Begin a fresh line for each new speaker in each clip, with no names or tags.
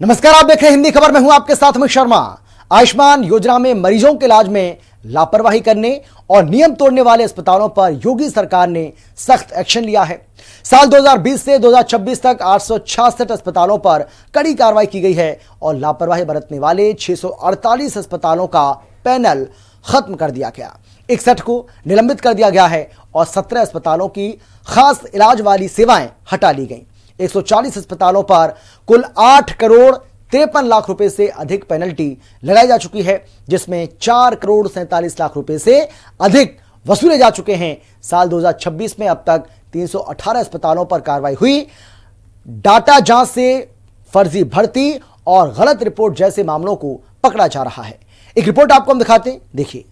नमस्कार, आप देख रहे हैं हिंदी खबर में हूं आपके साथ अमित शर्मा। आयुष्मान योजना में मरीजों के इलाज में लापरवाही करने और नियम तोड़ने वाले अस्पतालों पर योगी सरकार ने सख्त एक्शन लिया है। साल 2020 से 2026 तक 866 अस्पतालों पर कड़ी कार्रवाई की गई है और लापरवाही बरतने वाले 648 अस्पतालों का पैनल खत्म कर दिया गया। 61 को निलंबित कर दिया गया है और 17 अस्पतालों की खास इलाज वाली सेवाएं हटा ली गई। 140 अस्पतालों पर कुल 8 करोड़ 53 लाख रुपए से अधिक पेनल्टी लगाई जा चुकी है, जिसमें 4 करोड़ 47 लाख रुपए से अधिक वसूले जा चुके हैं। साल 2026 में अब तक 318 अस्पतालों पर कार्रवाई हुई। डाटा जांच से फर्जी भर्ती और गलत रिपोर्ट जैसे मामलों को पकड़ा जा रहा है। एक रिपोर्ट आपको हम दिखाते हैं, देखिए।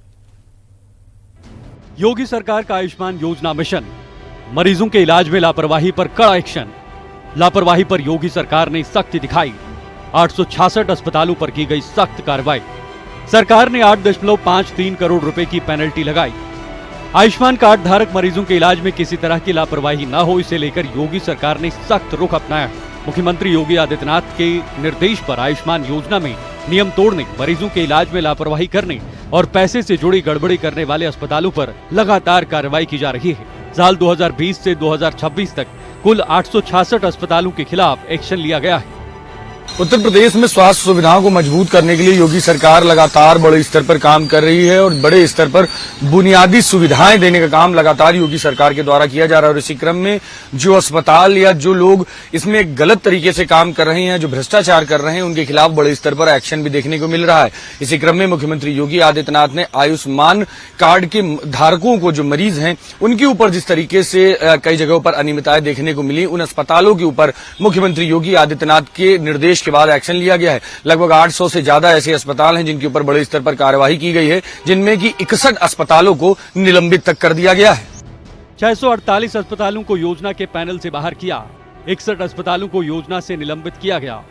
योगी सरकार का आयुष्मान योजना मिशन, मरीजों के इलाज में लापरवाही पर कड़ा एक्शन। लापरवाही पर योगी सरकार ने सख्ती दिखाई। 866 अस्पतालों पर की गई सख्त कार्रवाई। सरकार ने 8.53 करोड़ रुपए की पेनल्टी लगाई। आयुष्मान कार्ड धारक मरीजों के इलाज में किसी तरह की लापरवाही न हो, इसे लेकर योगी सरकार ने सख्त रुख अपनाया है। मुख्यमंत्री योगी आदित्यनाथ के निर्देश पर आयुष्मान योजना में नियम तोड़ने, मरीजों के इलाज में लापरवाही करने और पैसे से जुड़ी गड़बड़ी करने वाले अस्पतालों पर लगातार कार्रवाई की जा रही है। साल 2020 से 2026 तक कुल 866 अस्पतालों के खिलाफ एक्शन लिया गया है।
उत्तर प्रदेश में स्वास्थ्य सुविधाओं को मजबूत करने के लिए योगी सरकार लगातार बड़े स्तर पर काम कर रही है और बड़े स्तर पर बुनियादी सुविधाएं देने का काम लगातार योगी सरकार के द्वारा किया जा रहा है। और इसी क्रम में जो अस्पताल या जो लोग इसमें गलत तरीके से काम कर रहे हैं, जो भ्रष्टाचार कर रहे हैं, उनके खिलाफ बड़े स्तर पर एक्शन भी देखने को मिल रहा है। इसी क्रम में मुख्यमंत्री योगी आदित्यनाथ ने आयुष्मान कार्ड के धारकों को, जो मरीज हैं, उनके ऊपर जिस तरीके से कई जगहों पर अनियमितताएं देखने को मिली, उन अस्पतालों के ऊपर मुख्यमंत्री योगी आदित्यनाथ के निर्देश के बाद एक्शन लिया गया है। लगभग 800 से ज्यादा ऐसे अस्पताल हैं जिनके ऊपर बड़े स्तर पर कार्यवाही की गई है, जिनमें कि 61 अस्पतालों को निलंबित तक कर दिया गया है।
648 अस्पतालों को योजना के पैनल से बाहर किया। 61 अस्पतालों को योजना से निलंबित किया गया।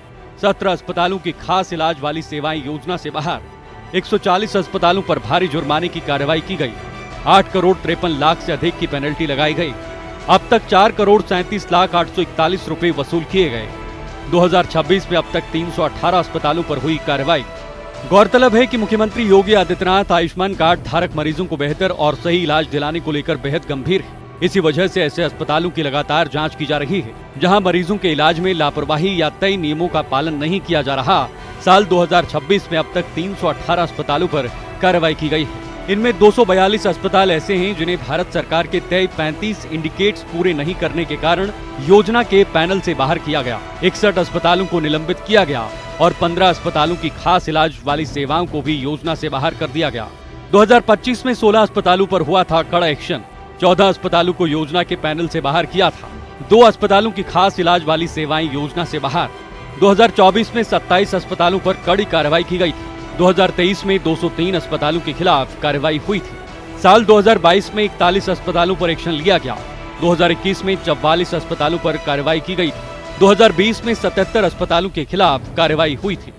17 अस्पतालों की खास इलाज वाली सेवाएं योजना से बाहर। 140 अस्पतालों पर भारी जुर्माने की कार्रवाई की गई। 8 करोड़ 53 लाख से अधिक की पेनल्टी लगाई गई। अब तक 4 करोड़ 37 लाख 841 रुपए वसूल किए गए। 2026 में अब तक 318 अस्पतालों पर हुई कार्रवाई। गौरतलब है कि मुख्यमंत्री योगी आदित्यनाथ आयुष्मान कार्ड धारक मरीजों को बेहतर और सही इलाज दिलाने को लेकर बेहद गंभीर है। इसी वजह से ऐसे अस्पतालों की लगातार जांच की जा रही है जहां मरीजों के इलाज में लापरवाही या तय नियमों का पालन नहीं किया जा रहा। साल 2026 में अब तक 318 अस्पतालों पर कार्रवाई की गई है। इनमें 242 अस्पताल ऐसे हैं जिन्हें भारत सरकार के तय 35 इंडिकेट्स पूरे नहीं करने के कारण योजना के पैनल से बाहर किया गया। 61 अस्पतालों को निलंबित किया गया और 15 अस्पतालों की खास इलाज वाली सेवाओं को भी योजना से बाहर कर दिया गया। 2025 में 16 अस्पतालों पर हुआ था कड़ा एक्शन। 14 अस्पतालों को योजना के पैनल से बाहर किया था। 2 अस्पतालों की खास इलाज वाली सेवाएं योजना से बाहर। 2024 में 27 अस्पतालों पर कड़ी कार्रवाई की गई थी। 2023 में 203 अस्पतालों के खिलाफ कार्रवाई हुई थी। साल 2022 में 41 अस्पतालों पर एक्शन लिया गया। 2021 में 44 अस्पतालों पर कार्रवाई की गई थी। 2020 में 77 अस्पतालों के खिलाफ कार्रवाई हुई थी।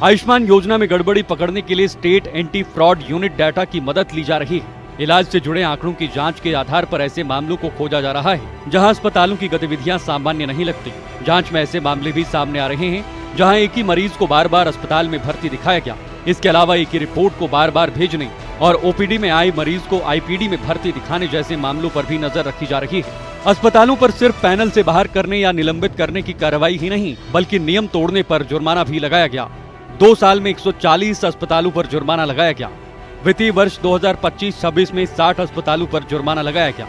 आयुष्मान योजना में गड़बड़ी पकड़ने के लिए state anti fraud unit data की मदद ली जा रही है। इलाज से जुड़े आंकड़ों की जांच के आधार पर ऐसे मामलों को खोजा जा रहा है जहां अस्पतालों की गतिविधियां सामान्य नहीं लगती। जांच में ऐसे मामले भी सामने आ रहे हैं जहां एक ही मरीज को बार बार अस्पताल में भर्ती दिखाया गया। इसके अलावा एक ही रिपोर्ट को बार बार भेजने और ओपीडी में आए मरीज को आईपीडी में भर्ती दिखाने जैसे मामलों पर भी नजर रखी जा रही है। अस्पतालों पर सिर्फ पैनल से बाहर करने या निलंबित करने की कार्रवाई ही नहीं, बल्कि नियम तोड़ने पर जुर्माना भी लगाया गया। 2 साल में 140 अस्पतालों पर जुर्माना लगाया गया। वित्तीय वर्ष 2025-26 में 60 अस्पतालों पर जुर्माना लगाया गया।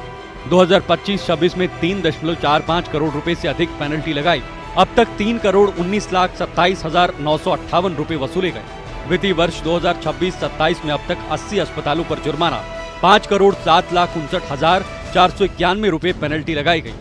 2025-26 में 3.45 करोड़ रुपए से अधिक पेनल्टी लगाई। अब तक 3 करोड़ 19 लाख 27,958 रुपए वसूले गए। वित्तीय वर्ष 2026-27 में अब तक 80 अस्पतालों पर जुर्माना, 5 करोड़ 7 लाख 59,491 रुपए पेनल्टी लगाई गई।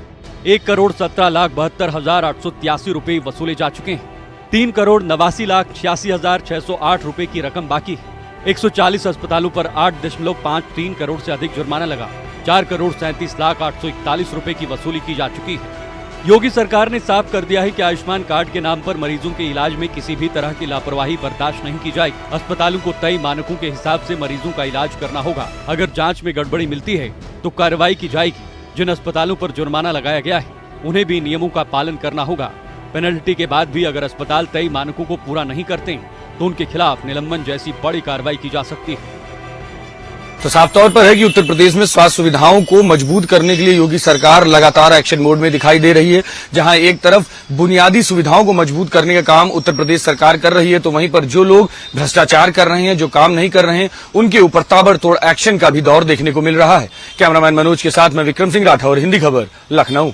1 करोड़ 17 लाख 72,883 रुपए वसूले जा चुके हैं। 3 करोड़ 89 लाख 86,608 रुपए की रकम बाकी है। 140 अस्पतालों पर 8.53 करोड़ से अधिक जुर्माना लगा। 4 करोड़ 37 लाख 841 रुपए की वसूली की जा चुकी है। योगी सरकार ने साफ कर दिया है कि आयुष्मान कार्ड के नाम पर मरीजों के इलाज में किसी भी तरह की लापरवाही बर्दाश्त नहीं की जाएगी। अस्पतालों को तय मानकों के हिसाब से मरीजों का इलाज करना होगा। अगर जांच में गड़बड़ी मिलती है तो कार्रवाई की जाएगी। जिन अस्पतालों पर जुर्माना लगाया गया है उन्हें भी नियमों का पालन करना होगा। पेनल्टी के बाद भी अगर अस्पताल तय मानकों को पूरा नहीं करते तो उनके खिलाफ निलंबन जैसी बड़ी कार्रवाई की जा सकती है।
तो साफ तौर पर है कि उत्तर प्रदेश में स्वास्थ्य सुविधाओं को मजबूत करने के लिए योगी सरकार लगातार एक्शन मोड में दिखाई दे रही है। जहां एक तरफ बुनियादी सुविधाओं को मजबूत करने का काम उत्तर प्रदेश सरकार कर रही है, तो वहीं पर जो लोग भ्रष्टाचार कर रहे हैं, जो काम नहीं कर रहे हैं, उनके ऊपर ताबड़तोड़ एक्शन का भी दौर देखने को मिल रहा है। कैमरामैन मनोज के साथ मैं विक्रम सिंह राठौर, हिंदी खबर, लखनऊ।